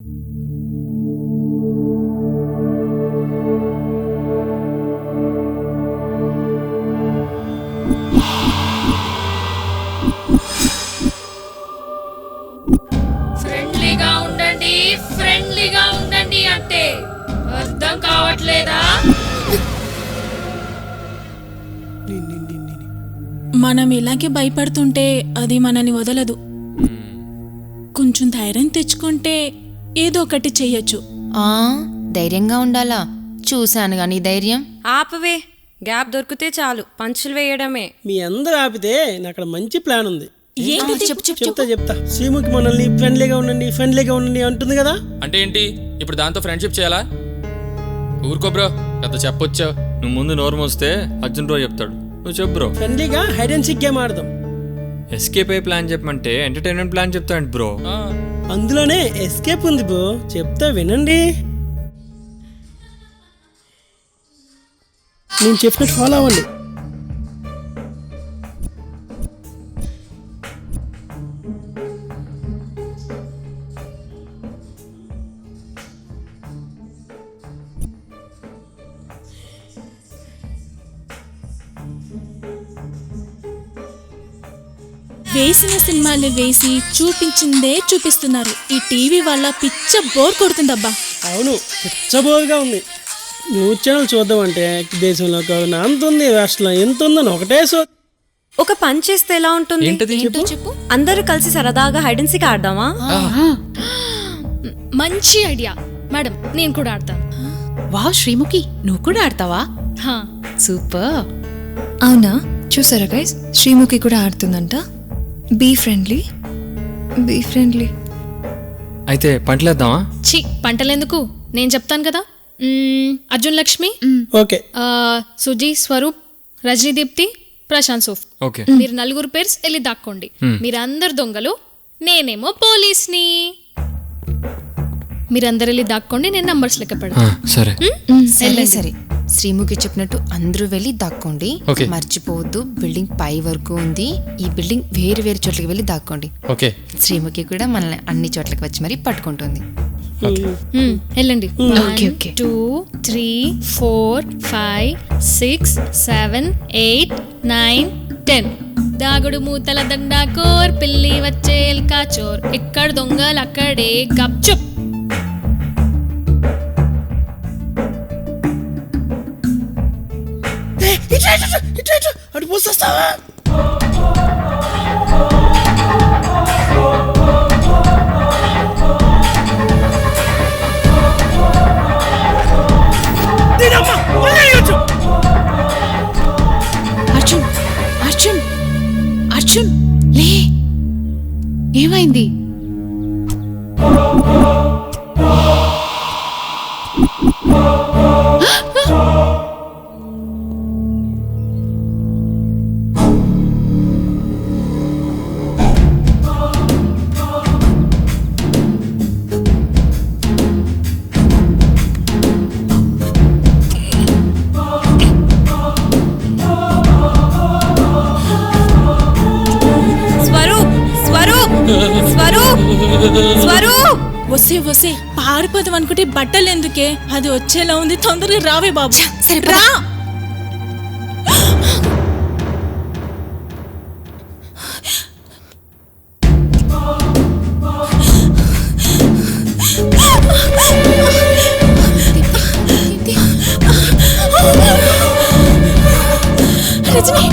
ఫ్రెండ్లీగా ఉండండి అంటే అర్థం కావట్లేదా? మనం ఇలాగే భయపడుతుంటే అది మనని వదలదు. కొంచెం ధైర్యం తెచ్చుకుంటే ఏదో ఒకటి చెయ్యొచ్చు. ధైర్యంగా ఉండాలా? చూశాను గాని ధైర్యం. ఆపవే, గ్యాప్ దొరికితే చాలు పంచులు వేయడమే. మీ అందరూ ఆపితే నాకు అక్కడ మంచి ప్లాన్ ఉంది. చెప్తా. శ్రీముఖి మనల్ని ఫ్రెండ్లీగా ఉండండి అంటుంది కదా. అంటే ఏంటి? ఇప్పుడు దాంతో ఫ్రెండ్షిప్ చేయాలా? ఊరుకో బ్రో, పెద్ద చెప్పొచ్చావు. నువ్వు ముందు నోరు మోస్తే అర్జున్ బ్రో చెప్తాడు. నువ్వు చెప్పు బ్రో. ఫ్రెండ్లీగా హైడ్ అండ్ సీక్ గేమ్ ఆడదాం. ఎస్కేప్ అయ్యే ప్లాన్ చెప్పమంటే ఎంటర్టైన్మెంట్ ప్లాన్ చెప్తాడు బ్రో. అందులోనే ఎస్కేప్ ఉంది బ్రో, చెప్తా వినండి. నేను చెప్పినట్టు ఫాలో అవ్వండి. వేసిన సినిమాలు వేసి చూపించిందే చూపిస్తున్నారు. ఈ టీవీ వల్ల పిచ్చ బోర్ కొడుతుందబ్బా. అవును, పిచ్చబోరుగా ఉంది. న్యూస్ ఛానల్ చూద్దామంటే దేశంలో అంత ఉంది, రాష్ట్రంలో ఎంత ఉందని ఒకటే ఒక పని చేస్తే ఎలా ఉంటుంది? ఏంటది? చెప్పు. అందరూ కలిసి సరదాగా హైడ్ అండ్ సీక్ ఆడదామా? మంచి ఐడియా మేడం, నేను కూడా ఆడతాను. వావ్ శ్రీముఖి, నువ్వు కూడా ఆడతావా? సూపర్. అవునా, చూసారా గైస్, శ్రీముఖి కూడా ఆడుతుందంట. Be friendly. అయితే పంటలేద్దామా? ఛీ, పంటలెందుకు, నేను చెప్తాను కదా. అర్జున్ లక్ష్మి, ఓకే, సుజీ, స్వరూప్, రజనీ దీప్తి, ప్రశాంత్ సూఫ్. ఓకే. మీరు నలుగురు పేర్స్ వెళ్ళి దాక్కోండి. మీరందరు దొంగలు, నేనేమో పోలీస్ని. మీరందరు వెళ్ళి దాక్కోండి, నేను నంబర్స్ లెక్క పెడతా. సరే. సరే. శ్రీముఖి చెప్పినట్టు అందరూ వెళ్ళి దాక్కోండి. మర్చిపోవద్దు, బిల్డింగ్ పై వరకు ఉంది. ఈ బిల్డింగ్ వేరు వేరు చోట్లకి వెళ్ళి దాక్కోండి. ఓకే. శ్రీముఖి కూడా మనల్ని అన్ని చోట్లకి వచ్చి మరి పట్టుకుంటుంది. వెళ్ళండి. ఓకే. 2 3 4 5 6 7 8 9 10. దాగుడు మూతల దండాకోర్, పిల్లి వచ్చే ఎల్కా చోర్, ఎక్కడ దొంగలు అక్కడే గప్చుప్. అటు పోస్తావా? అర్జున్ లే, ఏమైంది? వస్తే పారిపోదాం అనుకుంటే బట్టలు ఎందుకే, అది వచ్చేలా ఉంది. తొందరగా రావే బాబు. సరే రా. రజనీ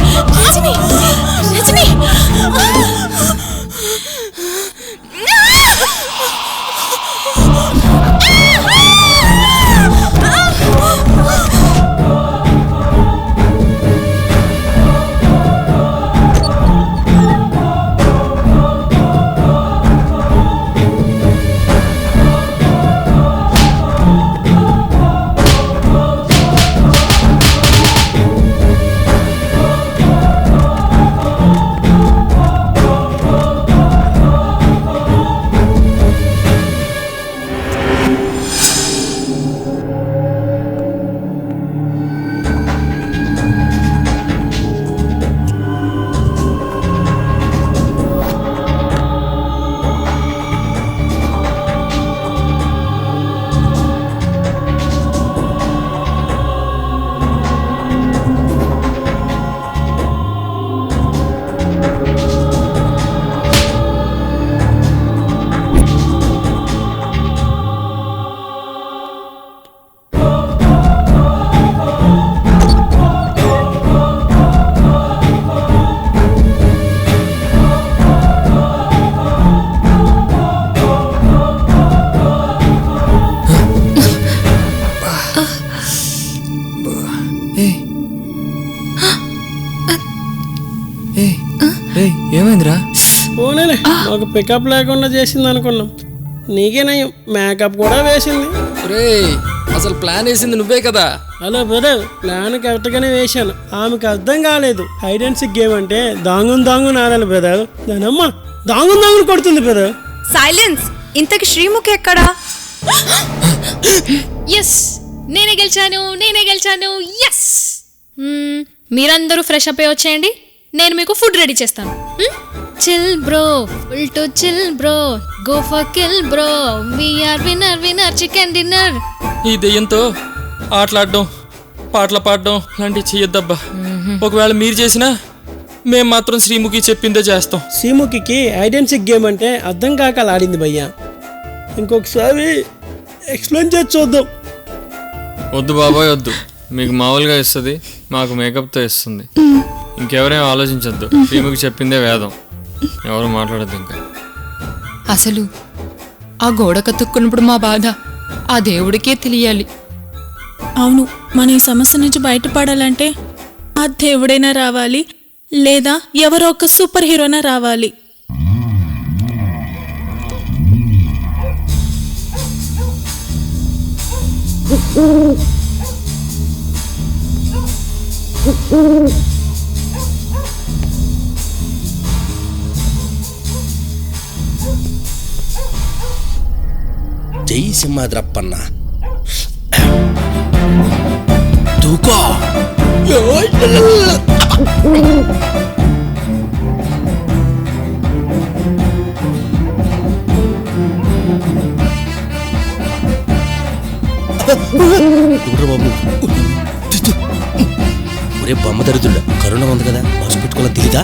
ఒక పికప్ లేకుండా చేసింది అనుకున్నాం. నీకే నయం, మేకప్ కూడా వేసింది. రే అసలు ప్లాన్ వేసింది నువ్వే కదా. హలో బ్రదర్, ప్లాన్ కరెక్ట్గానే వేశాను. ఆమెకు అర్థం కాలేదు హైడ్ అండ్ సిక్ గేమ్ అంటే దాంగుని ఆడాలి బ్రదర్. దానమ్మ దాంగుని కొడుతుంది బ్రదర్. సైలెన్స్. ఇంతకి శ్రీముఖి ఎక్కడా? ఎస్, నేనే గెలిచాను. ఎస్. మీరందరూ ఫ్రెష్ అప్ అయి వచ్చేయండి, నేను మీకు ఫుడ్ రెడీ చేస్తాను. Chill bro, full to chill bro, go for kill bro, we're winner chicken dinner. ఈ దెయ్యంతో ఆటలాడడం పాటలు పాడడం లాంటివి చెయ్యొద్దబ్బా. ఒకవేళ మీరు చేసినా మేము మాత్రం శ్రీముఖి చెప్పిందే చేస్తాం. శ్రీముఖికి హైడ్ అండ్ సిక్ గేమ్ అంటే అర్థం కాక అలా ఆడింది భయ్యా. ఇంకొకసారి ఎక్స్ప్లెయిన్ చేసి చూద్దాం. వద్దు బాబాయ్ వద్దు, మీకు మామూలుగా ఇస్తుంది, మాకు మేకప్తో ఇస్తుంది. ఇంకెవరేం ఆలోచించొద్దు, శ్రీముఖి చెప్పిందే వేదం. ఎవరు మాట్లాడద్దు ఇంకా. అసలు ఆ గోడ కతుక్కున్నప్పుడు మా బాధ ఆ దేవుడికే తెలియాలి. అవును, మన ఈ సమస్య నుంచి బయటపడాలంటే ఆ దేవుడైనా రావాలి, లేదా ఎవరో ఒక సూపర్ హీరోనా రావాలి. జై సింహాద్రప్పన్న. దూకో. బాబు ఒరే బొమ్మ దరిద్రుడా, కరోనా ఉంది కదా, బస్సు పెట్టుకోవాలని తెలీదా?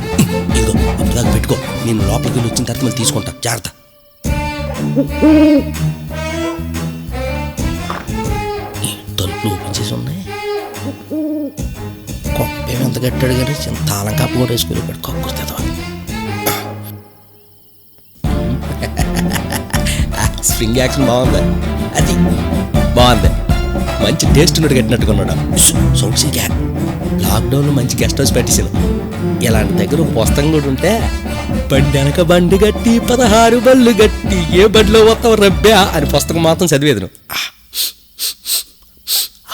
ఇదిగో అప్పుడు దాకా పెట్టుకో, నేను లోపలికి వెళ్ళి వచ్చిన తర్వాత మళ్ళీ తీసుకుంటా, జాగ్రత్త. తలుపులు ఓపెన్ చేసి ఉన్నాయి. కొప్పేమంత కట్టాడు కానీ చిన్న తాళం కాపు కూడా వేసుకుని కక్కుర్తుందా. స్ప్రింగ్ యాక్షన్ బాగుంది, అది బాగుంది. మంచి టేస్ట్ ఉన్నట్టు కట్టినట్టుకున్నాడు. సౌండ్ సీకా లాక్డౌన్లో మంచి గెస్ట్ హౌస్ పెట్టేసాను. ఇలాంటి దగ్గర పుస్తకం కూడా ఉంటే బండి వెనక బండి గట్టి 16 బళ్ళు గట్టి ఏ బండిలో వస్తావు రబ్బా అని పుస్తకం మాత్రం చదివేది.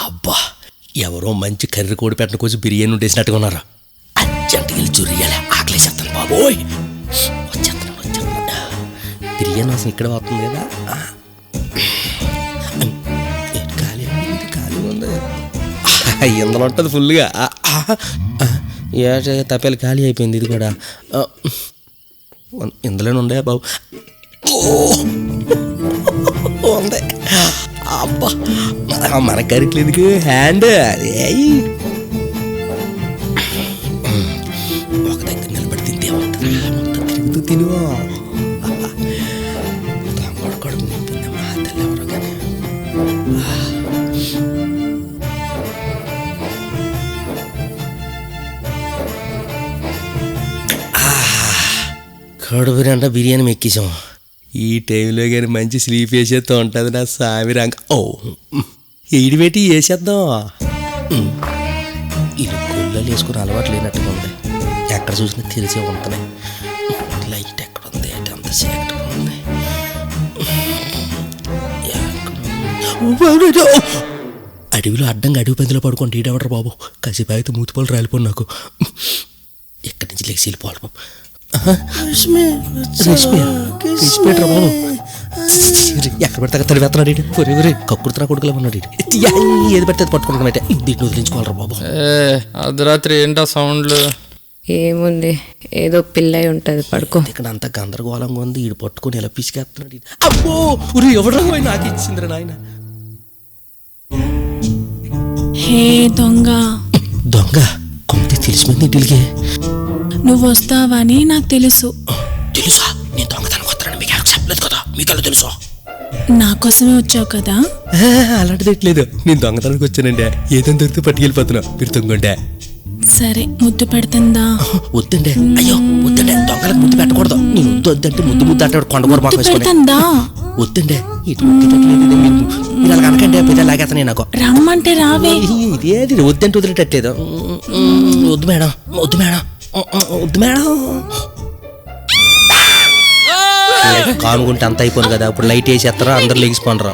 అబ్బా, ఎవరో మంచి కర్రీ కోడి పెట్టిన కొంచెం బిర్యానీ ఉండేసినట్టుగా ఉన్నారు. అర్జెంట్కి వెళ్ళి చూరియాలి, ఆకలేసేస్తాను బాబోయ్. వచ్చేస్తాను. బిర్యానీ వాసన ఇక్కడ వస్తుంది కదా. ఖాళీ ఉంది, ఇందులో ఉంటుంది ఫుల్గా. ఏ తప్పేలు ఖాళీ అయిపోయింది. ఇది కూడా ఇందులోనే ఉండే బాబు. ఉంది. అబ్బా, మన కరెక్ట్ ఎందుకు హ్యాండ్ అదే ఒక దగ్గర నిలబడి తింటే ఉంటుంది. మొత్తం తిరుగుతూ తిను. కడుపు నింపుంది మా తల్లి ఎవరో కానీ. కడుపు నిండా బిర్యానీ మెక్కేసాం. ఈ టైంలో కానీ మంచి స్లీప్ వేసేస్తూ ఉంటుంది నా సామి రంగ. ఓ ఏడి పెట్టి వేసేద్దాం. ఇది గుళ్ళలు వేసుకుని అలవాటు లేనట్టుగా ఉంది. ఎక్కడ చూసినా తెలిసే ఉంటున్నాయి. లైట్ ఎక్కడ ఉంది, అంత సేకట్గా ఉంది. అడవిలో అడ్డంగా అడవి పందిలో పడుకోండి ఈడవడరు బాబు. కాసేపు అయితే మూతిపాలు రాలిపోను నాకు. ఎక్కడి నుంచి లెక్సి వెళ్ళిపోవాలి బాబు. బాబు ఎక్కడ పెడతా తడి వేస్తున్నాడు. కక్కుడుతున్నా కొడుకులా ఉన్నాడు. ఏది పెడితే పట్టుకుంటున్నట్టే దీన్ని వదిలించుకోవాలరా బాబు. అర్ధరాత్రి ఏంటా సౌండ్లు? ఏముంది, ఏదో పిల్లై ఉంటది, పడుకో. ఇక్కడ అంతా గందరగోళంగా ఉంది. ఈడు పట్టుకొని ఎలా పిసికేస్తున్నాడు. అబ్బో ఉరి ఎవడో నాకు ఇచ్చిందిరా నాయన. హే దొంగ. దొంగ కొంత తెలిసిపోయింది ఇంటికి. నువ్వు వస్తావని నాకు తెలుసు. తెలుసా? నేను దొంగతనం వస్తానని మీకు ఎవరికి చెప్పలేదు కదా, మీకు తెలుసు. నా కోసమే వచ్చావు కదా. అలాంటిది ఎట్లేదు, నేను దొంగతనానికి వచ్చానండి. ఏదైనా దొరికితే పట్టుకెళ్ళిపోతున్నా, మీరు దొంగంటే. సరే ముద్దు పెడుతుందా? వద్దండి, అయ్యో వద్దండి, దొంగలకు ముద్దు పెట్టకూడదు. నేను వద్దంటే ముద్దు అంటే కొండకూర బాగా పెడుతుందా? వద్దండి, ఇటు మీరు అలా అనకండి, పెద్ద లాగేస్తాను నాకు. రమ్మంటే రావే. ఇదేది వద్దంటే వదిలేటట్లేదు. వద్దు మేడం, వద్దు మేడం, వద్దు మేడం. కానుకుంటే అంత అయిపోను కదా, ఇప్పుడు లైట్ వేసేస్తారా అందరు లెగిసిపోనరా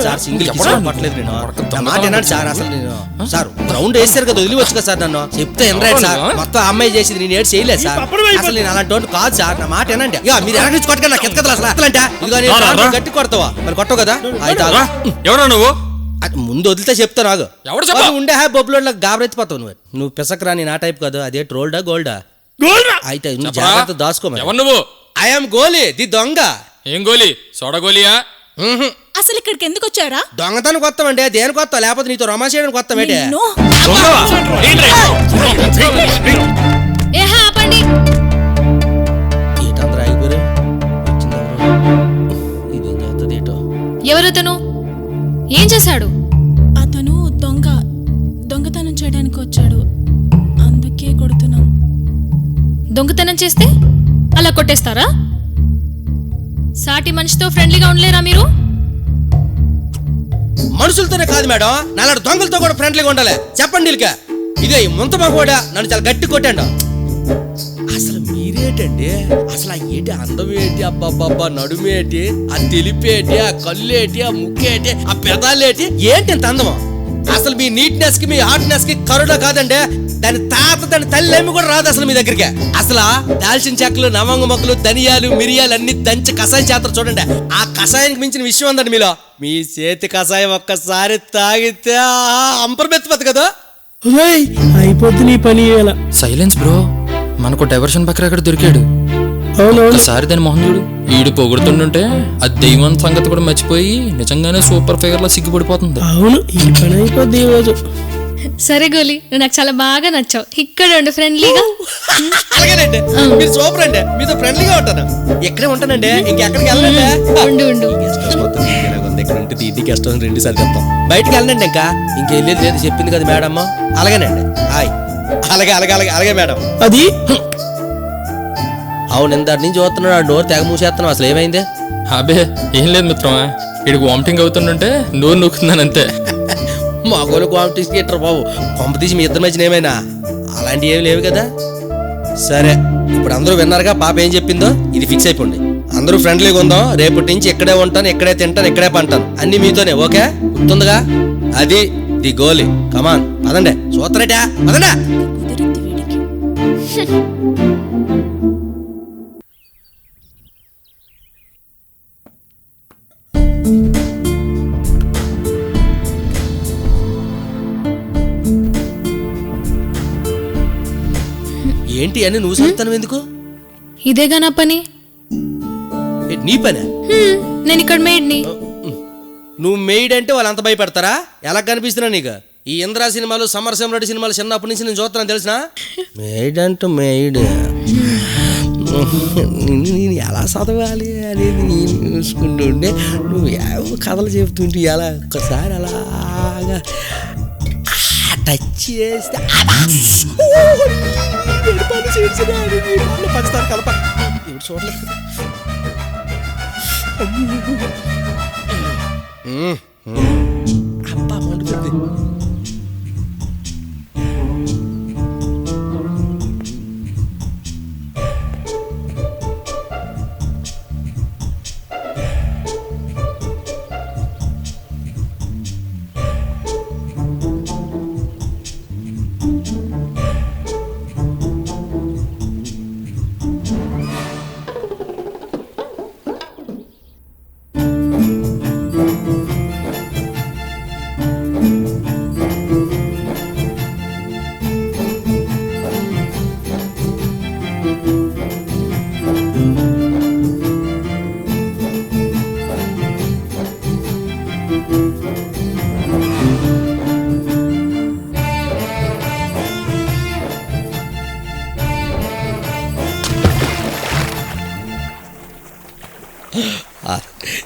సార్ సింగిల్ పట్టలేదు నేను నా మాట వినండి సార్. అసలు నేను సార్ గ్రౌండ్ వేస్తారు కదా వదిలివచ్చు కదా సార్, నన్ను చెప్తే ఎనరాడు సార్. మొత్తం అమ్మాయి చేసింది, నేను ఏడు చేయలేదు సార్. అసలు నేను అలాంటి వాడిని కాదు సార్, నా మాట వినండి. ఇక మీరు ఎనక నుంచి కొట్టగా నాకు ఎత్తకదలు అసలు అసలంటే ఇదిగో నేను గట్టి కొడతావా మరి కొట్టవు కదా. అయితే ఎవరా నువ్వు? ముందు వదిలితే చెప్తా నాకు ఉండే హ్యా బొబ్బులో గాబరెత్తిపోతావు నువ్వు పిసకరా. నీ నా టైప్ కాదు, అదే ట్రోల్డా గోల్డా అయితే నువ్వు జాగ్రత్త దాచుకో. నువ్వు ఐఎమ్ గోలీ ది దొంగ. ఏం గోలీ? సోడా గోలియా? అసలు ఇక్కడికి ఎందుకు వచ్చారా? దొంగతనం కొత్తామంటే దేనికి కొత్త, లేకపోతే నీతో రొమాన్స్ చేయడానికి కొత్తామేటే. ఆపండి. ఏటందరూ ఆగిపోయారు. ఇదేం చేస్తుంది ఏటో. ఎవరతను? ఏం చేశాడు? అతను దొంగతనం చేయడానికి వచ్చాడు, అందుకే కొడుతున్నాం. దొంగతనం చేస్తే అలా కొట్టేస్తారా? సాటి మనిషితో ఫ్రెండ్లీగా ఉండలేరా మీరు? మనుషులతోనే కాదు మేడం, నాలాంటి దొంగలతో కూడా ఫ్రెండ్లీగా ఉండాలి. చెప్పండి వీళ్ళకి. ఇదే ముంతమా కూడా నన్ను చాలా గట్టి కొట్టాడు. అసలు మీరేటండి, అసలు ఆ ఏటి అందం ఏంటి, అబ్బాబ్బా నడుమేటి, ఆ తెలిపేటి, ఆ కళ్ళేటి, ఆ ముక్కేటి, ఆ పెదాలేటి, ఏంటి ఇంత అందమా? అసలు మీ నీట్నెస్ కి మీ హార్ట్నెస్ కి కరుణ కాదండి, దాని దాని తల్లి కూడా రాదు అసలు మీ దగ్గరికి. అసలు దాల్చిన చెక్కలు, నవంగ మొక్కలు, ధనియాలు, మిరియాలు అన్ని దంచి కషాయం చేస్తారు చూడండి. ఆ కషాయానికి మించిన విషయం ఉందండి మీలో. మీ చేతి కషాయం ఒక్కసారి తాగితే అంపర్మెత్తిపోతుంది కదా. అయిపోతుంది నీ పని. సైలెన్స్ బ్రో, మనకు డైవర్షన్ పక్కన అక్కడ దొరికాడు. ఒకసారి దాని మొహం చూడు, ఈడు పొగుడుతుంటే ఆ దైవం సంగతి కూడా మర్చిపోయి నిజంగానే సూపర్ ఫిగర్ లా సిగ్గుపడిపోతుంది. అవును, ఈ పని అయిపోద్ది ఈ రోజు. సరే గోలీ, నువ్వు నాకు చాలా బాగా నచ్చావు. ఇక్కడ ఉండు ఫ్రెండ్లీగా. అలాగేనండి, మీరు సూపర్ అండి, మీతో ఫ్రెండ్లీగా ఉంటాను. ఎక్కడే ఉంటానండి, ఇంకెక్కడికి వెళ్ళండి. ఉండు. ఇక్కడ ఉంటుంది ఇంటికి గెస్ట్ హౌస్ 2 సార్లు చెప్తాం. బయటికి వెళ్ళండి, ఇంకెళ్ళేది లేదు చెప్పింది కదా మేడమ్మ. అలాగేనండి. హాయ్. అలాగే అలాగే అలాగే అలాగే మేడం. అది అవును, ఇంత నుంచి చూస్తున్నాడు, ఆ డోర్ తెగ మూసేస్తున్నాం. అసలు ఏమైంది? అబే ఏం లేదు మిత్రమా, ఇడికి వామిటింగ్ అవుతుంటే నోరు నూకుతున్నాను అంతే. మగోళ్ళు కాంపిటీషన్ ఇట్టరు బాబు, కాంపిటీషన్ మీ ఇద్దరి మధ్యన ఏమైనా అలాంటివి ఏమి లేవు కదా. సరే, ఇప్పుడు అందరూ విన్నారుగా పాప ఏం చెప్పిందో, ఇది ఫిక్స్ అయిపోండి. అందరూ ఫ్రెండ్లీగా ఉందాం. రేపటి నుంచి ఇక్కడే ఉంటాను, ఇక్కడే తింటాను, ఇక్కడే పంటాను, అన్ని మీతోనే. ఓకే, గుర్తుందిగా? అది ది గోలీ. కమాన్ పదండి, సూత్రటా పదండి. ఏంటి అని నువ్వు చెప్తాను ఎందుకు? ఇదేగా నా పని. నీ పనే? నేను ఇక్కడ మేడ్ని. నువ్వు మెయిడ్ అంటే వాళ్ళు అంత భయపడతారా? ఎలా కనిపిస్తున్నా నీకు? ఈ ఇంద్రా సినిమాలు, సమరసింహరెడ్డి సినిమాలు చిన్నప్పటి నుంచి నేను చూస్తున్నాను తెలిసిన. మెయిడ్ అంటూ మెయిడ్ నేను ఎలా చదవాలి అనేది నేను చూసుకుంటుండే, నువ్వు ఏవో కథలు చెప్తుంటే ఎలా ఒక్కసారి అలాగా టచ్ చేస్తే పంచుతారు కలప ఇప్పుడు చూడలేదు కదా. అబ్బా మండుతుంది.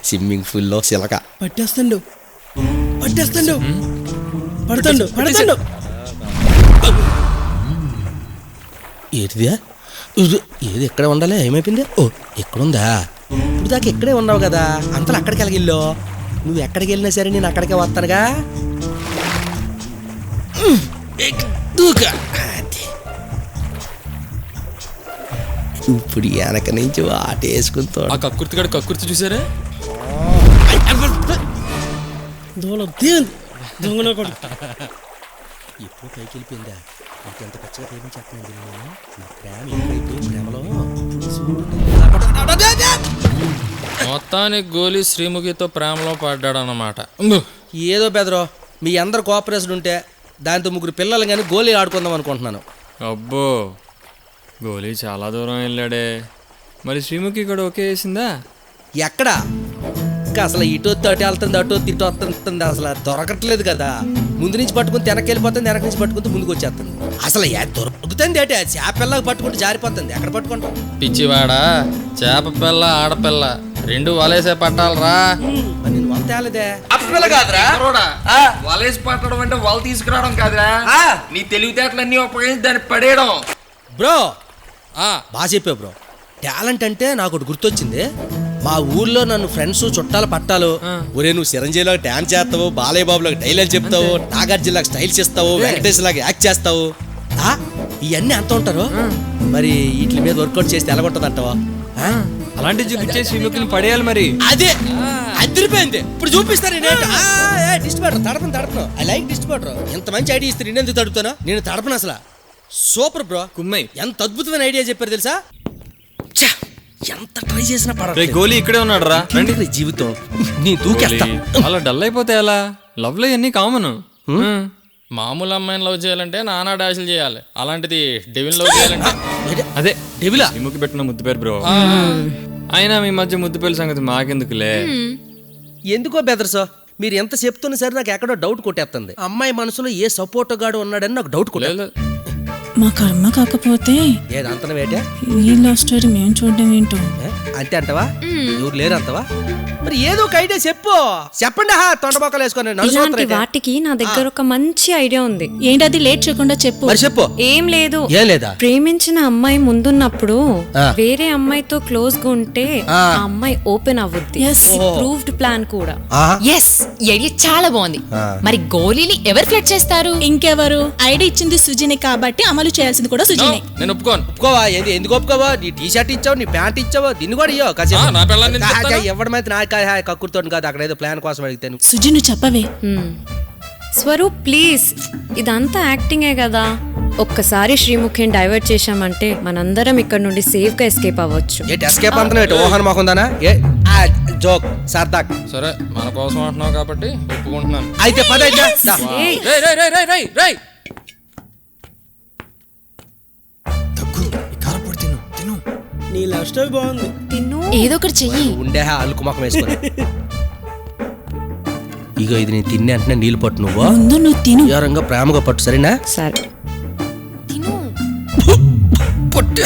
స్విమ్మింగ్ పూల్లో సిలక పట్టేస్తాడు పడతాడు. ఏంటిదా? ఏది ఎక్కడ ఉండాలి? ఏమైపోయింది? ఓ ఎక్కడుందా? ఇప్పుడు దాకా ఇక్కడే ఉన్నావు కదా, అంతలో అక్కడికి వెళ్ళిల్లో. నువ్వు ఎక్కడికి వెళ్ళినా సరే నేను అక్కడికే వస్తానుగా. ఇప్పుడు వెనక నుంచి ఆటేసుకుంటాడు. ఆ కక్కుర్తిగాడు కక్కుర్తి చూసారా? దొంగన కొడుకు ఎప్పుడు పైకి వెళ్ళిపోయిందా? ఇంకెంత పచ్చగా ప్రేమించేస్తున్నాను నా ప్రేమ ఎక్కువైపోయి ప్రేమలో మొత్తానికి గోలీ శ్రీముఖితో ప్రేమలో పడ్డాడన్నమాట. ఏదో బెదరో మీ అందరు కోఆపరేషన్ ఉంటే దాంతో 3 పిల్లలు కానీ గోలీ ఆడుకుందాం అనుకుంటున్నాను. అబ్బో గోలీ చాలా దూరం వెళ్ళాడే. మరి శ్రీముఖి కూడా ఓకే వేసిందా? ఎక్కడా ఇంకా అసలు ఇటు అటు వెళ్తుంది, అటు ఇటు వస్తుంది, అసలు దొరకట్లేదు కదా. ముందు నుంచి పట్టుకుని వెనక్కి వెళ్ళిపోతుంది, వెనక నుంచి పట్టుకుంటే ముందుకు వచ్చేస్తుంది. అసలు దొరుకుతుంది ఏంటి? చేపల్లాగా పట్టుకుంటే జారిపోతుంది. ఎక్కడ పట్టుకుంటాం? పిచ్చివాడా, చేప పిల్ల ఆడపిల్ల 2 వలేసే పట్టాలరా. నేను వంత తేలేదే. అప్పల కాదురా వలేసి పట్టడం అంటే వాళ్ళు తీసుకురావడం కాదురా, నీ తెలివితేటలన్నీ ఉపయోగించి దాన్ని పడేయడం. బ్రో బాగా చెప్పావు బ్రో. టాలెంట్ అంటే నాకు ఒకటి గుర్తొచ్చింది. మా ఊర్లో నన్ను ఫ్రెండ్స్ చుట్టాలు పట్టాలు, ఒరే నువ్వు చిరంజీవిలాగా డాన్స్ చేస్తావు, బాలయ్య బాబులాగా డైలాగ్ చెప్తావు, నాగార్జునలాగా స్టైల్స్ ఇస్తావు, వెంకటేష్ లాగా యాక్ట్ చేస్తావు, ఇవన్నీ అంత ఉంటారు. మరి వీటి మీద వర్కౌట్ చేస్తే ఎలాగుంటుంది అంటావా? అలాంటి చూపించే శ్రీముఖిని పడేయాలి. మరి అదే అదిరిపోయింది. ఇప్పుడు చూపిస్తారు. డిస్ట్రిబ్యూటర్ తడపను. I like distributor. ఎంత మంచి ఐడియా ఇస్తారు. నేను ఎందుకు తడుపుతాను? నేను తడపను అసలు. Super bro. కుమ్మై ఎంత అద్భుతమైన ఐడియా చెప్పారు తెలుసా? ఎంత ట్రై చేసినా గోలీ ఇక్కడే ఉన్నాడు రా. జీవితం నీ దూకేస్తా. అలా డల్ అయిపోతే ఎలా? లవ్ లో అన్ని కామన్. మామూలు అమ్మాయిని లవ్ చేయాలంటే నానా డాషులు చేయాలి, అలాంటిది డెవిల్ లవ్ చేయాలంటే అదే డెవిలా శ్రీముఖి పెట్టిన ముద్దు పేరు బ్రో. అయినా మీ మధ్య ముద్దు పేరు సంగతి మాకెందుకులే. ఎందుకో బెదర్సో మీరు ఎంత చెప్తున్నా సరే నాకు ఎక్కడో డౌట్ కొట్టేస్తుంది. అమ్మాయి మనసులో ఏ సపోర్ట్ గాడు ఉన్నాడని నాకు డౌట్ కొట్టేది. మా కర్మ కాకపోతే ఏదంతన వేటే ఈ లవ్ స్టోరీ మేము చూడడం ఏంటో. అంతే అంటవా? ఎవరు లేరు అంతవా? మరి ఏదో ఒక ఐడియా చెప్పండి. తొండబొక్కలు వేసుకొని వాటికి నా దగ్గర ఒక మంచి ఐడియా ఉంది. ఏంటది? లేట్ చేయకుండా చెప్పు. మరి చెప్పు. ఏం లేదు. ఏం లేదా? ప్రేమించిన అమ్మాయి ముందున్నప్పుడు వేరే అమ్మాయితో క్లోజ్ గా ఉంటే ఆ అమ్మాయి ఓపెన్ అవ్వుద్ది. ప్రూవ్డ్ ప్లాన్ కూడా. ఎస్, ఐడియా చాలా బాగుంది. మరి గోలీని ఎవరు ఫ్లడ్ చేస్తారు? ఇంకెవరు? ఐడియా ఇచ్చింది సుజినే కాబట్టి అమలు చేయాల్సింది కూడా సుజినే. నేను ఒప్పుకోవా? ఎందుకు ఒప్పుకోవా? నీ టీ షర్ట్ ఇచ్చావు, నీ ప్యాంట్ ఇచ్చావు, దీన్ని కూడా ఇవ్వ. ఎవడమైతే నా కక్కుర్తో కాదు, అక్కడ ఏదో ప్లాన్ కోసం అడిగితే. సుజి నువ్వు చెప్పవే. స్వరూప్ ప్లీజ్, ఇదంతా యాక్టింగే కదా. ఒక్కసారి శ్రీముఖిని డైవర్ట్ చేశామంటే మనందరం ఇక్కడ నుండి సేఫ్ గా ఎస్కేప్ అవ్వచ్చు. ఎస్కేప్ అంటున్నావు? ఓహన్ మొహందానా? జోక్ సర్దాక్. సరే మన కోసం అంటున్నావు కాబట్టి ఒప్పుకుంటున్నాను. అయితే నీ లవ్ స్టోరీ బాగుంది. ఏదో ఒకటి చెయ్యి. ఉండే అల్లుకు మొఖం వేసుకొని ఇగో ఇది నేను తినే అంటే నీళ్ళు పట్టు. నువ్వు తిను. ఎవరంగా ప్రేమగా పట్టు. సరేనా? సరే తిను. పట్టు.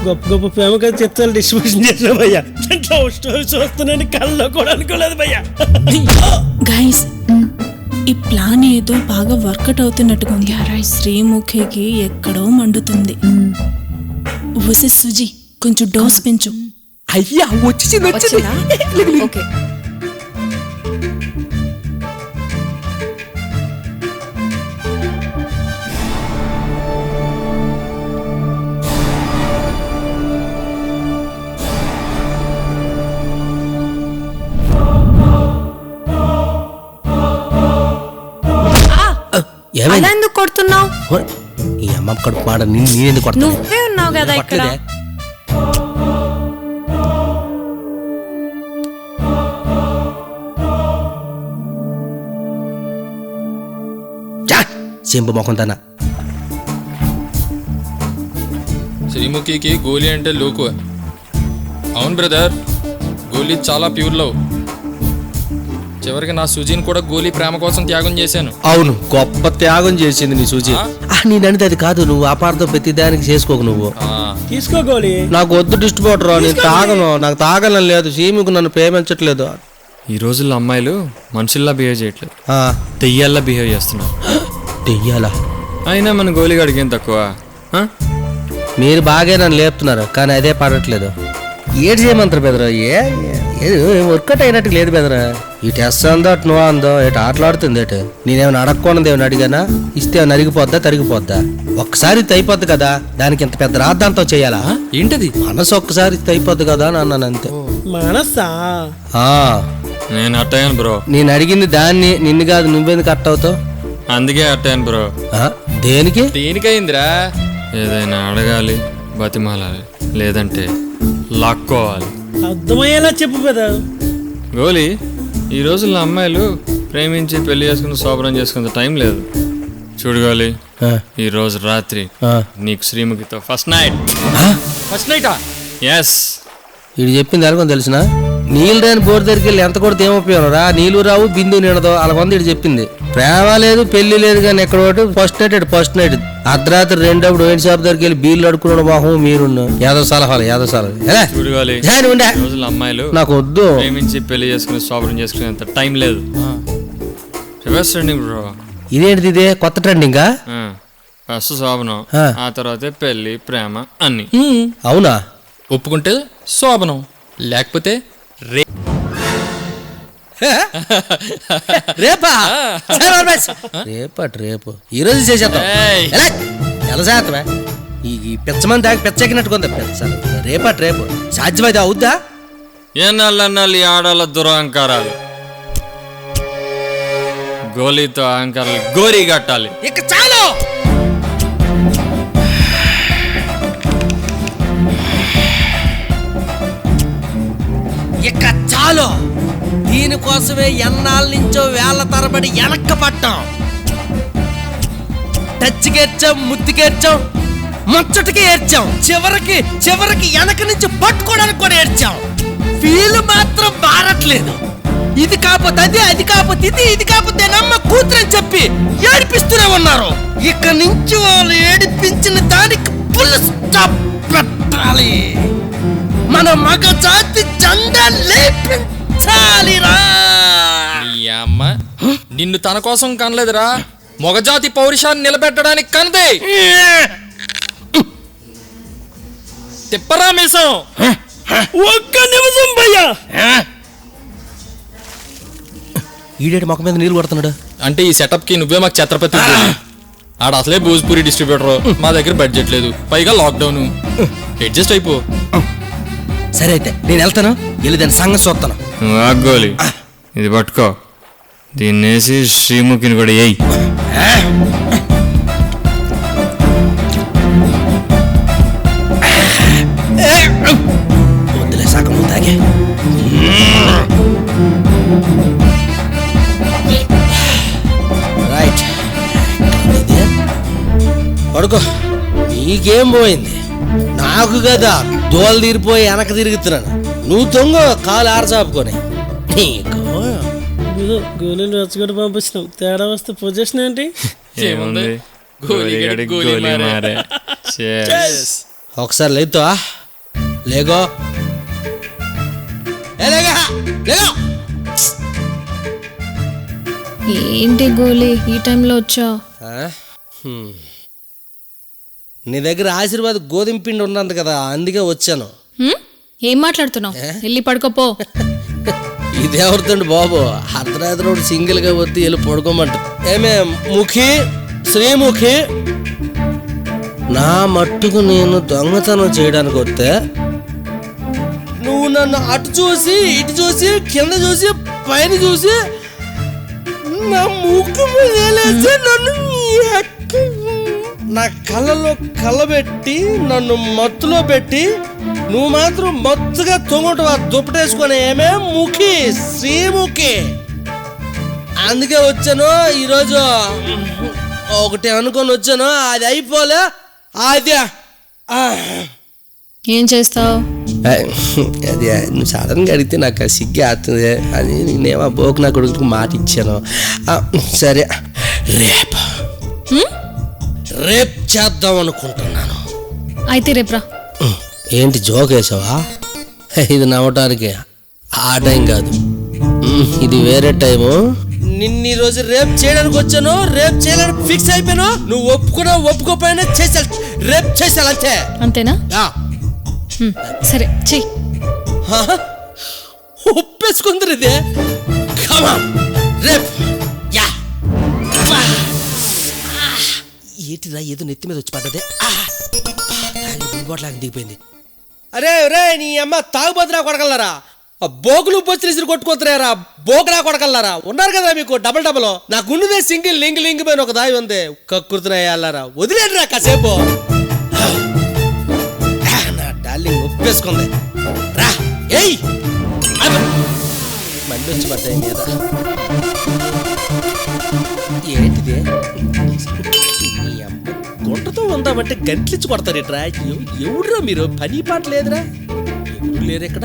గొప్ప గొప్ప ప్రేమ కథ చిత్రాలు డిస్ట్రిబ్యూషన్ చేసావు భయ్యా. లవ్ స్టోరీ చూస్తున్నాను కళ్ళలో కూడా అనుకోలేదు భయ్యా. గైస్ ఈ ప్లాన్ ఏదో బాగా వర్కౌట్ అవుతున్నట్టుగా ఉంది. శ్రీముఖికి ఎక్కడో మండుతుంది. వసి సుజి కొంచెం డోస్ పెంచు. అయ్యా వచ్చింది. ఓకే. అలా ఎందుకు కొడుతున్నావు? ఈ అమ్మ కడుపు మాట నేనెందుకు కొడతాను? నువ్వే ఉన్నావు కదా ఇక్కడ. చెంపు మొఖం తన. శ్రీముఖికి గోలీ అంటే లోకు. అవును బ్రదర్, గోలీ చాలా ప్యూర్ లవ్. చివరికి నా సుజీని కూడా గోలీ ప్రేమ కోసం త్యాగం చేశాను. అవును, గొప్ప త్యాగం చేసింది నీ సుజీ. నేనంటే అది కాదు, నువ్వు అపార్థం ప్రతి దానికి చేసుకోకు. నువ్వు తీసుకో గోలీ. నాకు వద్దు డిస్ట్రిబ్యూటర్, నేను తాగను. నాకు తాగలని లేదు. శ్రీముఖి నన్ను ప్రేమించట్లేదు. ఈ రోజుల్లో అమ్మాయిలు మనుషుల్లా బిహేవ్ చేయట్లేదు, దెయ్యాల్లా బిహేవ్ చేస్తున్నారు. దెయ్యాలా? అయినా మన గోలిగాడికి ఏం తక్కువ? మీరు బాగా నన్ను లేపుతున్నారు, కానీ అదే పడట్లేదు. ఏడు చేయమంటారు బెదరా? వర్కౌట్ అయినట్టు లేదు బెదరా. ఇటు ఎస్ అందో అటు నువ్వు అందో ఇటు ఆటలాడుతుంది ఏటు. నేనేమైనా అడగకూడదు ఏమైనా అడిగానా? ఇస్తే నరిగిపోద్దా తరిగిపోద్దా? ఒక్కసారి ఇది అయిపోద్ది కదా, దానికి ఇంత పెద్ద రాద్దాంతం చేయాలా? ఏంటది? మనసు ఒక్కసారి ఇది అయిపోద్ది కదా అని అన్నాను అంతే. మనసా? నేను అట్టయ్యాను బ్రో. నేను అడిగింది దాన్ని, నిన్ను కాదు. నువ్వెందుకు అట్ట అవుతావు? అందుకే అట్టయ్యాను బ్రో. దేనికి? దేనికైందిరా? ఏదైనా అడగాలి, బతిమాలాలి, లేదంటే లాక్కోవాలి. అర్థమయ్యేలా చెప్పు కదా గోలి. ఈ రోజుల్లో అమ్మాయిలు ప్రేమించి పెళ్లి చేసుకుని శోభనం చేసుకునే టైం లేదు. చూడు గోలి, ఈ రోజు రాత్రి నీకు శ్రీముఖితో ఫస్ట్ నైట్. ఫస్ట్ నైటా? ఎస్. ఇది చెప్పింది ఎలాగో తెలిసిన. నీళ్ళు రాని బోర్డు దగ్గరికి వెళ్ళి ఎంత కొడితే ఏం ఉపయోగం రా? నీళ్ళు రావు, బిందు నిడదో అలా కొంది. ఇటు చెప్పింది ప్రేమ లేదు పెళ్లి లేదు, కానీ ఎక్కడ ఒకటి ఫస్ట్ నైట్. ఫస్ట్ నైట్ అర్ధరాత్రి రెండప్పుడు వైన్ షాప్ దగ్గరికి వెళ్ళి బీర్లు అడుకున్నాడు మొహం మీరున్న యాదో సలహాలు. రోజుల్లో అమ్మాయిలు నాకు వద్దు. ప్రేమించి పెళ్లి చేసుకుని శోభనం చేసుకునేంత టైం లేదు. Reverse trending bro. ఇదేంటిది? ఇదే కొత్త ట్రెండింగా? ఫస్ట్ శోభనం, ఆ తర్వాతే పెళ్లి, ప్రేమ అన్ని. అవునా? ఒప్పుకుంటే శోభనం, లేకపోతే రేపా? రేపు ఈ రోజు చేసేద్దాం. ఎలా చేస్తావా? ఈ పెచ్చమంది దాకా పెచ్చెక్కినట్టుకుందా? రేపు సాధ్యమైతే అవుద్దా? ఏనాళ్ళన్నాళ్ళు ఈ ఆడాల దురహంకారాలు. గోలీతో అహంకారాలు గోరీ కట్టాలి. ఇక చాలు. ఇక చాలు. దీనికోసమే ఎన్నాళ్ళ నుంచో వేళ్ల తరబడి వెనక్క పట్టాం. టచ్కేర్చాం, ముత్తికేర్చాం, ముచ్చటికి ఏడ్చాం, చివరికి వెనక నుంచి పట్టుకోవడానికి కూడా ఏడ్చాం. వీళ్ళు మాత్రం మారట్లేదు. ఇది కాకపోతే అది, అది కాకపోతే ఇది కాకపోతే నమ్మ కూతురని చెప్పి ఏడిపిస్తూనే ఉన్నారు. ఇక నుంచి వాళ్ళు ఏడిపించిన దానికి ఫుల్ స్టాప్ పెట్టాలి. మన మగ జాతి జెండా లేపించాలిరా. అమ్మ నిన్ను తన కోసం కనలేదురా, మొగజాతి పౌరుషాన్ని నిలబెట్టడానికి కనదే. తిప్పరా మీసం. ఒక్క నిమిషం భయ్యా. ఈడేటి మొక్క మీద నీళ్ళు కొడుతున్నాడు అంటే ఈ సెటప్ కి నువ్వే మాకు ఛత్రపతి. ఆడ అసలే భోజ్పూరి డిస్ట్రిబ్యూటర్, మా దగ్గర బడ్జెట్ లేదు, పైగా లాక్డౌన్. అడ్జస్ట్ అయిపో. సరే అయితే నేను వెళ్తాను, వెళ్ళి దాని సంగతి చూస్తాను. గోలి ఇది పట్టుకో, దీన్ని వేసి శ్రీముఖిని కూడా వేయి. వద్దులే, సగం తాగే. రైట్, పడుకో. నీకేం పోయింది? నాకు కదా దోలు తీరిపోయి వెనక తిరుగుతున్నాను. నువ్వు తొంగ కాలు ఆరచాపుకొని. నీకు గోళీలు రచ్చగొట్టు పంపించినాం, తేడా వస్తే పొజిషన్ ఏంటి? ఒకసారి లేతో లేగో. ఏంటి గోలీ ఈ టైంలో వచ్చావు? నీ దగ్గర ఆశీర్వాద్ గోధుమ పిండి ఉన్నది కదా, అందుకే వచ్చాను. ఏం మాట్లాడుతున్నావు? వెళ్ళి పడుకోపో. ఇదేవరుతండి బాబు, అర్ధరాత్రి సింగిల్ గా వద్దు వెళ్ళి పడుకోమంట. ఏమే ముఖి, శ్రీముఖి, నా మట్టుకు నేను దొంగతనం చేయడానికి వస్తే నువ్వు నన్ను అటు చూసి ఇటు చూసి కింద చూసి పైన చూసి నా ముక్కు మీద నన్ను నా కళ్ళలో కళ్ళబెట్టి నన్ను మత్తులో పెట్టి నువ్వు మాత్రం మత్తుగా తొంగటవా దుప్పటేసుకొని. ఏమే ముఖి, శ్రీముఖి. అందుకే వచ్చాను ఈరోజు. ఒకటి అనుకొని వచ్చాను, అది అయిపోలే. అదే ఏం చేస్తావు? అది నువ్వు సడన్గా అడిగితే నాకు సిగ్గి ఆస్తుంది. అది నేనేమో బోకు నా కొడుకు మాట ఇచ్చాను. సరే, రేపు చేద్దాం అనుకుంటున్నాను. అయితే రేపురా. ఏంటి జోక్ వేసావా? ఇది నవ్వటానికి ఆ టైం కాదు. ఇది వేరే టైము. నిన్న ఈ రోజు రేపు చేయడానికి వచ్చాను, రేపు చేయాలని ఫిక్స్ అయిపోయాను. నువ్వు ఒప్పుకోపోయినా చేసాలి, రేపు చేసాలి అంతే. అంతేనా? సరే చెయ్యి. ఒప్పేసుకుందరు ఇదే. రేపు ఏటిరా ఏదో నెత్తి మీద వచ్చి పడ్డదే. బాట్లాగా దిగిపోయింది. అరే రే నీ అమ్మ తాగుబోతున్నా కొడగలరా, బోకులు బొచ్చులు ఇసురు కొట్టుకోతురారా, బోకులా కొడగలరా ఉన్నారు కదా మీకు డబల్ డబల్. నా గుండెదే సింగిల్ లింగ్ పైన ఒక దాయి ఉంది. కక్కుర్తున్నాయాలరా వదిలేడురా కాసేపు. నా డార్లింగ్ ఒప్పేసుకుంది. రా ఏయ్ మళ్ళీ వచ్చి పడ్డాయి మీద. ఏంటిదే గుంటతో ఉందామంటే గంటలిచ్చి కొడతారేట్రా. ఎవడురా మీరు, పని పాట లేదురా, ఎవరు లేరు ఇక్కడ.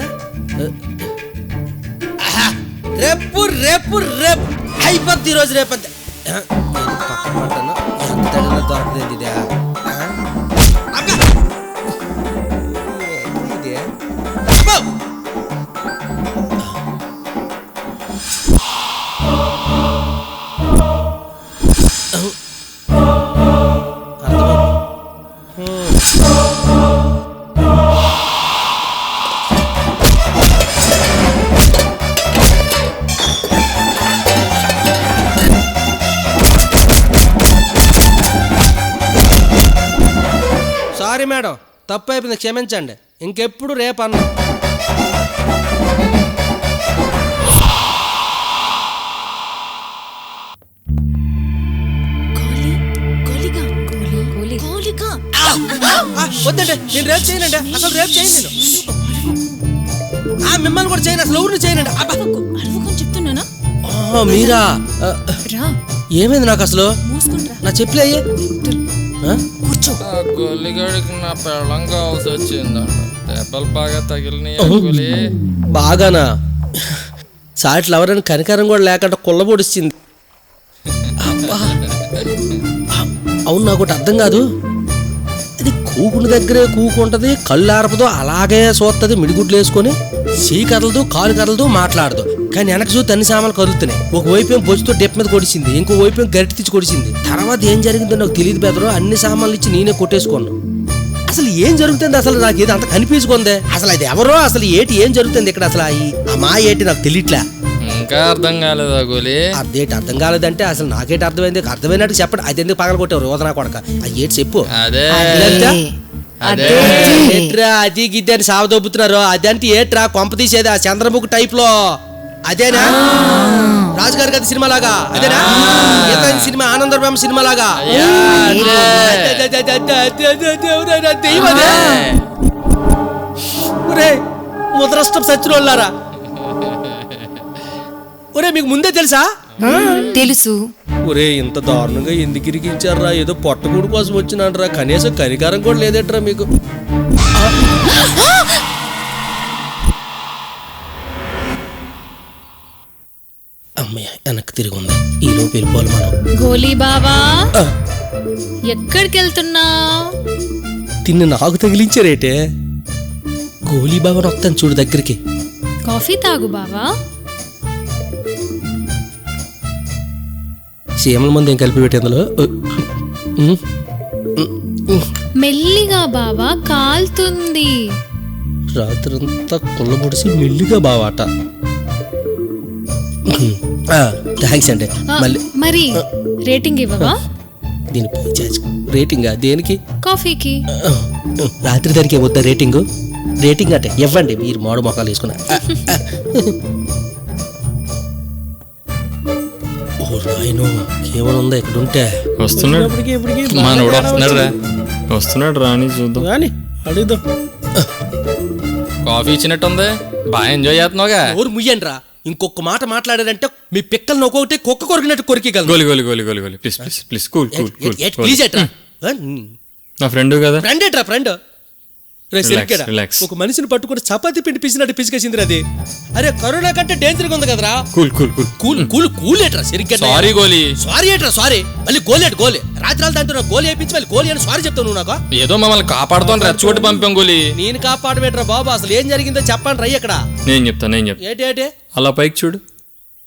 రేపు రేపు రేపు అయిపోద్ది ఈరోజు, రేపు అంతే. పక్కన ఎంత దొరకలేదు ఇదే. సారీ మేడం, తప్పు అయిపోయింది, క్షమించండి. ఇంకెప్పుడు రేపు అన్న. వద్దండి, నేను రేపు చేయనండి, అసలు రేపు చేయను నేను. మిమ్మల్ని కూడా చేయను, అసలు ఎవరిని చేయనండి. చెప్తున్నానా? మీరా? ఏమైంది నాకు అసలు? నా చెప్పులే అయ్యే. గొల్లిగాడికి నా పెళ్ళం కావాల్సి వచ్చిందంట. దెబ్బలు బాగా తగిలినాయి. బాగానా? సాట్లు ఎవరైనా కనికరం కూడా లేకుండా కుళ్ళబొడిచింది. అవును, నాకు ఒకటి అర్థం కాదు. అది కూకుని దగ్గరే కూకుంటది, కళ్ళు ఆరపదు, అలాగే చూస్తుంది, మిడిగుడ్లు వేసుకొని. చేయి కదలదు, కాలు కదలదు, మాట్లాడదు. కానీ వెనక చూస్తే అన్ని సామాన్లు కదులుతున్నాయి. ఒకవైపు ఏం బొచ్చుతో డెప్ మీద కొడిచింది, ఇంకో వైపు ఏం గరిటి తెచ్చి కొడిచింది. తర్వాత ఏం జరిగిందో నాకు తెలియదు బెదరు. అన్ని సామాన్లు ఇచ్చి నేనే కొట్టేసుకున్నాను. అసలు ఏం జరుగుతుంది అసలు నాకు ఏదో అంత కనిపించుకుందే. అసలు అది ఎవరో, అసలు ఏం జరుగుతుంది ఇక్కడ, అసలు ఆ మా ఏంటి నాకు తెలియట్లే. ఇంకా అర్థం కాలేదా గోలి? అదేంటి అర్థం కాలేదంటే అసలు నాకేంటి అర్థమైంది? అర్థమైనట్టు చెప్పండి. అది ఎందుకు పగల కొట్టావు రోజునా కొడక? అది ఏంటి చెప్పు. ఏట్రా అది గిద్ది అని సావదొబ్బుతున్నారు. అదంటే ఏట్రా కొంప తీసేది? ఆ చంద్రముఖి టైప్ లో అదేనా? రాజుగారి గది సినిమా లాగా అదేనా? సినిమా ఆనందబ్రహ్మ సినిమా లాగా. ముద్రష్టం సచ్చిన వాళ్ళారా? ఒరే మీకు ముందే తెలుసా? తెలుసు. ఒరే ఇంత దారుణంగా ఎందుకు ఇరికించారా? ఏదో పొట్టకూడు కోసం వచ్చినాడ్రా, కనీసం కనికారం కూడా లేదేట్రా మీకు? అమ్మయ్య, వెనక్కి తిరిగి ఉంది. ఈ లోపు వెళ్ళిపోవాలి మనం. గోలీ బావా, ఎక్కడికి వెళ్తున్నావు? తిన్ని నాకు తగిలించారేటే. గోలీ బాబా వస్తాను చూడు దగ్గరికి. కాఫీ తాగు బావా. సీమల ముందు ఏం కలిపి పెట్టి అందులో మెల్లిగా బావా, కాలుతుంది. రాత్రంతా కుళ్ళబొడిసి మెల్లిగా బావాట. థ్యాంక్స్ అండి. మళ్ళీ మరి రేటింగ్ ఇవ్వవా? దీని రేటింగా దేనికి? కాఫీకి. రాత్రి దానికి వద్దా రేటింగు? రేటింగ్ అంటే ఇవ్వండి, మీరు మోడు మొక్కలు వేసుకున్నా. ఏమనుందా ఇక్కడ ఉంటే? వస్తున్నాడు రాని చూద్దాం. అడుగుదాం. కాఫీ ఇచ్చినట్టుంది, బాగా ఎంజాయ్ చేస్తున్నావుగా. ఊరు ముయ్యండి రా. ఇంకొక మాట మాట్లాడారంటే మీ పిక్కలను ఒక్కొక్కటి కుక్క కొరికినట్టు కొరికిగలరు. గోలి గోలి గోలి గోలి గోలి please please please cool cool cool please ఎట్రా. నా ఫ్రెండ్ కదా. ఫ్రెండ్ ఎట్రా ఫ్రెండ్? ఒక మనిషిని పట్టుకుని చపాతి పిండి పిసినట్టు పిసికేసింది అది. అరే కరోనా కంటే డేంజర్ గా ఉంది కదరా. Cool cool cool cool cool cool ఎట్రా సరిగ్గా. సారీ గోలి. సారీ ఎట్రా సారీ. మళ్ళీ గోలి గోలి రాత్రాలు దాంట్లో గోలి వేయించి మళ్ళీ గోలి అని సారీ చెప్తావు నువ్వు నాకు. ఏదో మమ్మల్ని కాపాడుతాను రెచ్చగొట్టి పంపాం గోలి. నేను కాపాడబెట్రా బాబు, అసలు ఏం జరిగిందో చెప్పండి రై. అక్కడ నేను చెప్తాను. ఏంటి అలా పైకి చూడు.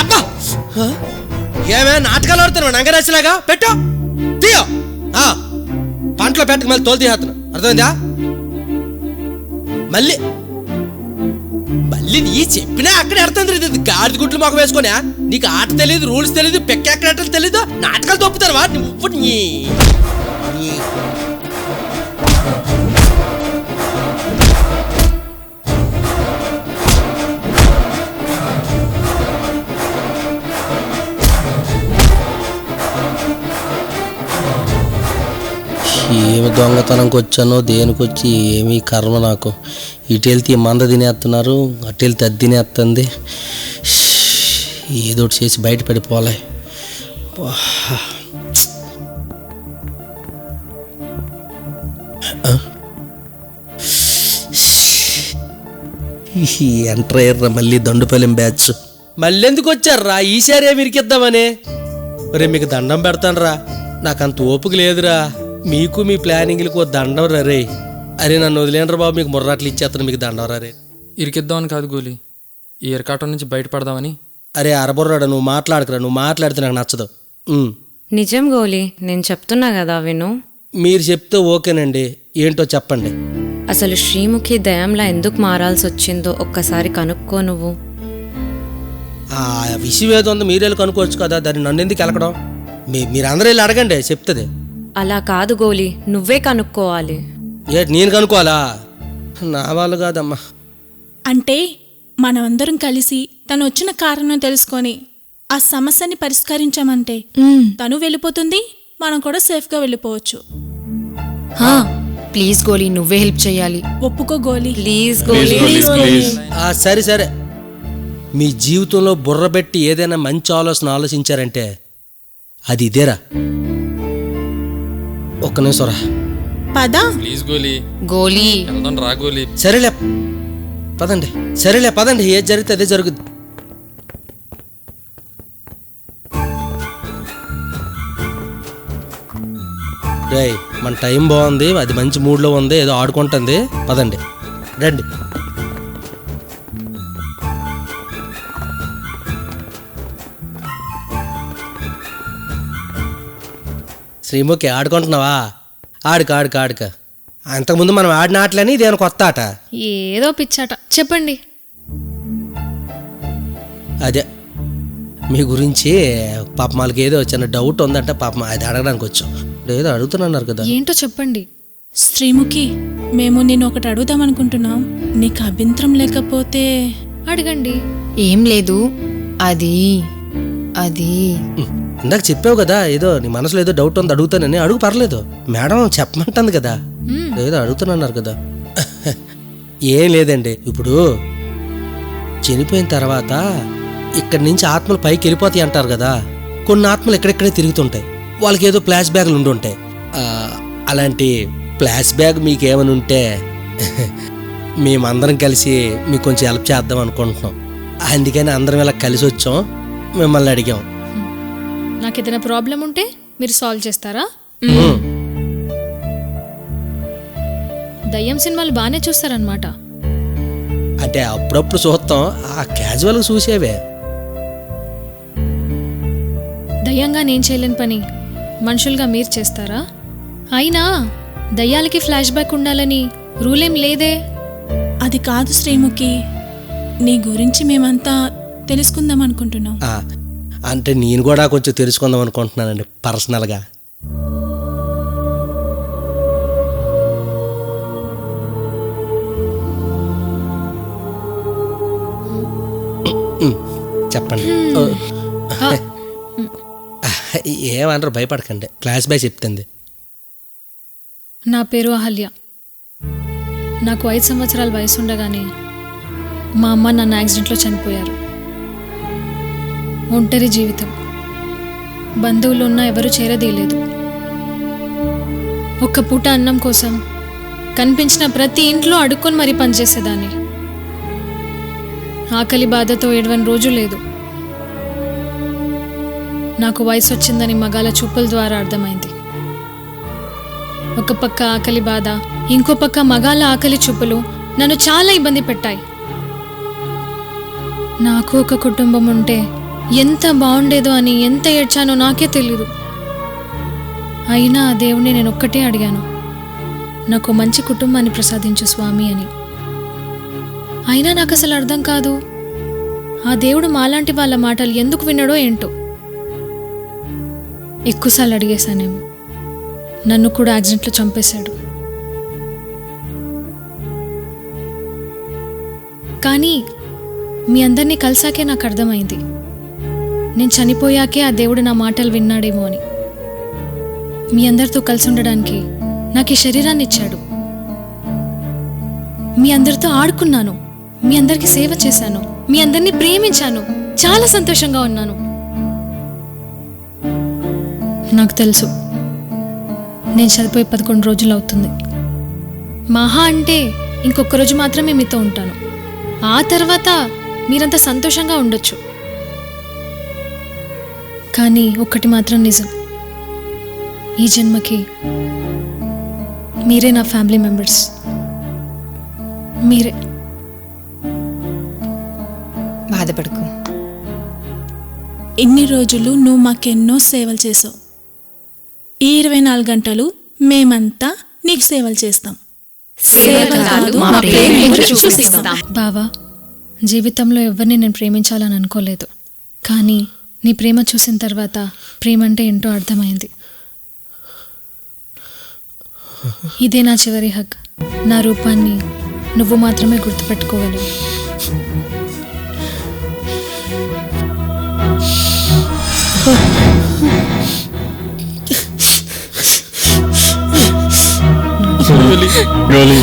అబ్బా ఏమే నాటకాలు ఆడుతున్నావు నంగరాశిలాగా పెట్టు తీయో పంటలో పెట్టక మళ్ళీ తోలు తీసేస్తున్నావు అర్థమైందా మళ్ళీ మళ్ళీ నీ చెప్పినా అక్కడ అర్థం గాడిద గుట్లు మొక్క వేసుకోనా నీకు ఆట తెలియదు రూల్స్ తెలియదు పెక్కెక్కడ తెలీదు నాటకాలు తప్పుతారు నువ్వు ఏమి దొంగతనంకి వచ్చానో దేనికి వచ్చి ఏమీ కర్మ నాకు ఇటు వెళ్తే మంద తినేస్తున్నారు అటు వెళ్తే అది తినేస్తుంది ఏదో ఒకటి చేసి బయట పడిపోలే ఎంటర్ అయ్యారా మళ్ళీ దండుపల్లెం బ్యాచ్ మళ్ళీ ఎందుకు వచ్చారా ఈసారి ఏమి ఇరికిద్దామని రే మీకు దండం పెడతాను రా నాకంత ఓపిక లేదురా మీకు మీ ప్లానింగ్లకు దండం రే అరే నన్ను వదిలేనరా బాబు మీకు ముర్రాట్లు ఇచ్చేస్తాను మీకు దండం రే ఇరికిద్దామని కాదు గోలీ ఈ ఎరకాటం నుంచి బయటపడదామని అరే అరబుర్రాడా నువ్వు మాట్లాడకురా నువ్వు మాట్లాడితే నాకు నచ్చదు నిజం గోలీ నేను చెప్తున్నా కదా విను మీరు చెప్తే ఓకేనండి ఏంటో చెప్పండి అసలు శ్రీముఖి దయంలా ఎందుకు మారాల్సి వచ్చిందో ఒక్కసారి కనుక్కో నువ్వు ఆ విషయం ఏదో ఉందో మీరేళ్ళు కనుక్కోవచ్చు కదా దాన్ని నన్ను ఎందుకు వెళ్ళకడం మీరందరూ వెళ్ళి అడగండి చెప్తుంది అలా కాదు గోలీ నువ్వే కనుక్కోవాలి నేను కనుక్కోవాలా నా వాళ్ళు కాదమ్మా అంటే మనమందరం కలిసి తను వచ్చిన కారణం తెలుసుకొని ఆ సమస్యని పరిష్కరించామంటే తను వెళ్ళిపోతుంది మనం కూడా సేఫ్గా వెళ్ళిపోవచ్చు ప్లీజ్ గోలీ నువ్వే హెల్ప్ చేయాలి ఒప్పుకో గోలీ ప్లీజ్ గోలీ సరే సరే మీ జీవితంలో బుర్రబెట్టి ఏదైనా మంచి ఆలోచన ఆలోచించారంటే అది ఇదేరా ఒక్క నిమిషం రా పద ప్లీజ్ గోలీ గోలీ రా గోలీ సరేలే పదండి ఏది జరిగితే అదే జరుగుద్ది రేయ్ మన టైం బాగుంది అది మంచి మూడ్లో ఉంది ఏదో ఆడుకుంటుంది పదండి రండి శ్రీముఖి ఆడుకుంటున్నావా ఆడుక అంతకుముందు మనం ఆడిన ఆటలని ఇదేమైనా కొత్త ఆట ఏదో పిచ్చాట చెప్పండి. అదే మీ గురించి పాపం వాళ్ళకి ఏదో చిన్న డౌట్ ఉందంటే పాపం అది అడగడానికి వచ్చాం ఏదో అడుగుతున్నారు కదా ఏంటో చెప్పండి. శ్రీముఖి మేము నేను ఒకటి అడుగుదాం అనుకుంటున్నాం, నీకు అభ్యంతరం లేకపోతే అడగండి. ఏం లేదు, అది అది ఇందాక చెప్పావు కదా ఏదో నీ మనసులో ఏదో డౌట్ ఉంది అడుగుతానని. అడుగు పర్లేదు, మేడం చెప్పమంటుంది కదా, ఏదో అడుగుతున్నారు కదా. ఏం లేదండి, ఇప్పుడు చనిపోయిన తర్వాత ఇక్కడి నుంచి ఆత్మలు పైకి వెళ్ళిపోతాయి అంటారు కదా, కొన్ని ఆత్మలు ఎక్కడెక్కడే తిరుగుతుంటాయి, వాళ్ళకి ఏదో ఫ్లాష్ బ్యాగ్లు ఉండుంటాయి. అలాంటి ఫ్లాష్ బ్యాగ్ మీకేమని ఉంటే మేమందరం కలిసి మీకు కొంచెం హెల్ప్ చేద్దాం అనుకుంటున్నాం. అందుకని అందరం ఇలా కలిసి వచ్చాం, మిమ్మల్ని అడిగాం. నాకు ఏదైనా ప్రాబ్లం ఉంటే మీరు సాల్వ్ చేస్తారా? దయ్యం సినిమాలు బాగానే చూస్తారనమాట. అంటే అప్పుడప్పుడు చూస్తాం, ఆ క్యాజువల్గా చూసేవే. దయ్యంగా నేను చేయలేని పని మనుషులుగా మీరు చేస్తారా? అయినా దయ్యాలకి ఫ్లాష్ బ్యాక్ ఉండాలని రూలేం లేదే. అది కాదు శ్రీముఖి, నీ గురించి మేమంతా తెలుసుకుందాం అనుకుంటున్నాం. అంటే నేను కూడా కొంచెం తెలుసుకుందాం అనుకుంటున్నానండి పర్సనల్గా. చెప్పండి. ఏమంటారు, భయపడకండి, క్లాస్ బాయ్ చెప్తుంది. నా పేరు అహల్య. నాకు 5 సంవత్సరాల వయసు ఉండగానే మా అమ్మ నన్ను యాక్సిడెంట్లో చనిపోయారు. ఒంటరి జీవితం, బంధువులు ఉన్నా ఎవరూ చేరదీయలేదు. ఒక్క పూట అన్నం కోసం కనిపించిన ప్రతి ఇంట్లో అడుక్కొని మరీ పనిచేసేదాన్ని. ఆకలి బాధతో ఏడవని రోజు లేదు. నాకు వయసు వచ్చిందని మగాల చూపుల ద్వారా అర్థమైంది. ఒక పక్క ఆకలి బాధ, ఇంకో పక్క మగాళ్ళ ఆకలి చూపులు నన్ను చాలా ఇబ్బంది పెట్టాయి. నాకు ఒక కుటుంబం ఉంటే ఎంత బాగుండేదో అని ఎంత ఏడ్చానో నాకే తెలీదు. అయినా ఆ దేవుణ్ణి నేను ఒక్కటే అడిగాను, నాకు మంచి కుటుంబాన్ని ప్రసాదించు స్వామి అని. అయినా నాకు అసలు అర్థం కాదు, ఆ దేవుడు మాలాంటి వాళ్ళ మాటలు ఎందుకు విన్నాడో ఏంటో. ఎక్కువసార్లు అడిగేశానేమో, నన్ను కూడా యాక్సిడెంట్లో చంపేశాడు. కానీ మీ అందరినీ కలిసాకే నాకు అర్థమైంది, నేను చనిపోయాకే ఆ దేవుడు నా మాటలు విన్నాడేమో అని. మీ అందరితో కలిసి ఉండడానికి నాకు ఈ శరీరాన్ని ఇచ్చాడు. మీ అందరితో ఆడుకున్నాను, మీ అందరికి సేవ చేశాను, మీ అందరినీ ప్రేమించాను, చాలా సంతోషంగా ఉన్నాను. నాకు తెలుసు నేను చనిపోయి 11 రోజులు అవుతుంది. మహా అంటే ఇంకొక రోజు మాత్రమే మీతో ఉంటాను. ఆ తర్వాత మీరంతా సంతోషంగా ఉండొచ్చు. కానీ ఒక్కటి మాత్రం నిజం, ఈ జన్మకి మీరే నా ఫ్యామిలీ మెంబర్స్. మీరే. బాధపడకు. ఇన్ని రోజులు నువ్వు మాకెన్నో సేవలు చేసావు. ఈ 24 గంటలు మేమంతా నీకు సేవలు చేస్తాం. బావా, జీవితంలో ఎవరిని నేను ప్రేమించాలని అనుకోలేదు, కానీ నీ ప్రేమ చూసిన తర్వాత ప్రేమ అంటే ఏంటో అర్థమైంది. ఇదే నా చివరి హక్. నా రూపాన్ని నువ్వు మాత్రమే గుర్తుపెట్టుకోగలవు. గోలి